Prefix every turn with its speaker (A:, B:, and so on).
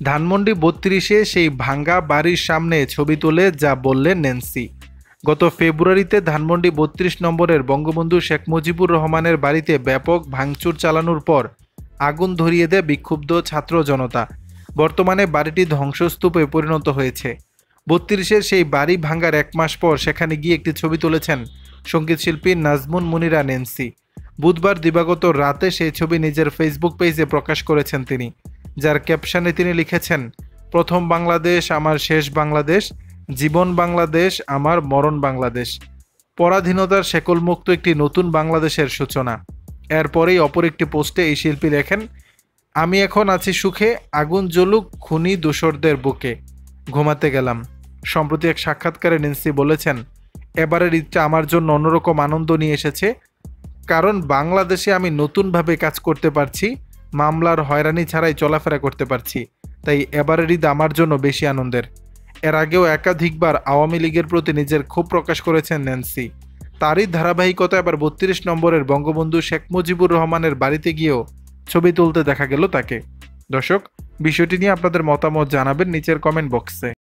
A: ধানমন্ডি ৩২-এ সেই ভাঙ্গা বাড়ির সামনে ছবি তুলে যা বললেন ন্যান্সি। গত ফেব্রুয়ারিতে ধানমন্ডি ৩২ নম্বরের বঙ্গবন্ধু শেখ মুজিবুর রহমানের বাড়িতে ব্যাপক ভাঙচুর চালানোর পর আগুন ধরিয়ে দেয় বিক্ষুব্ধ ছাত্র জনতা। বর্তমানে বাড়িটি ধ্বংসস্তূপে পরিণত হয়েছে। ৩২-এর সেই বাড়ি ভাঙ্গার ১ মাস পর সেখানে গিয়ে একটি ছবি তুলেছেন সঙ্গীতশিল্পী নাজমুন মুনিরা ন্যান্সি। বুধবার দিবাগত রাতে সেই ছবি নিজের ফেসবুক পেজে প্রকাশ করেছেন তিনি, যার ক্যাপশনে তিনি লিখেছেন, প্রথম বাংলাদেশ আমার শেষ বাংলাদেশ, জীবন বাংলাদেশ আমার মরণ বাংলাদেশ, পরাধীনতার শেকলমুক্ত একটি নতুন বাংলাদেশের সূচনা। এরপরেই অপর একটি পোস্টে এই শিল্পী লেখেন, আমি এখন আছি সুখে, আগুন জ্বলুক খুনি দোসরদের বুকে, ঘুমাতে গেলাম। সম্প্রতি এক সাক্ষাৎকারে ন্যান্সি বলেছেন, এবারের ঈদটা আমার জন্য অন্যরকম আনন্দ নিয়ে এসেছে, কারণ বাংলাদেশে আমি নতুনভাবে কাজ করতে পারছি, মামলার হয়রানি ছাড়াই চলাফেরা করতে পারছি, তাই এবারের ঈদ আমার জন্য বেশি আনন্দের। এর আগেও একাধিকবার আওয়ামী লীগের প্রতি নিজের ক্ষোভ প্রকাশ করেছেন ন্যান্সি। তারই ধারাবাহিকতা এবার ৩২ নম্বরের বঙ্গবন্ধু শেখ মুজিবুর রহমানের বাড়িতে গিয়েও ছবি তুলতে দেখা গেল তাকে। দর্শক, বিষয়টি নিয়ে আপনাদের মতামত জানাবেন নিচের কমেন্ট বক্সে।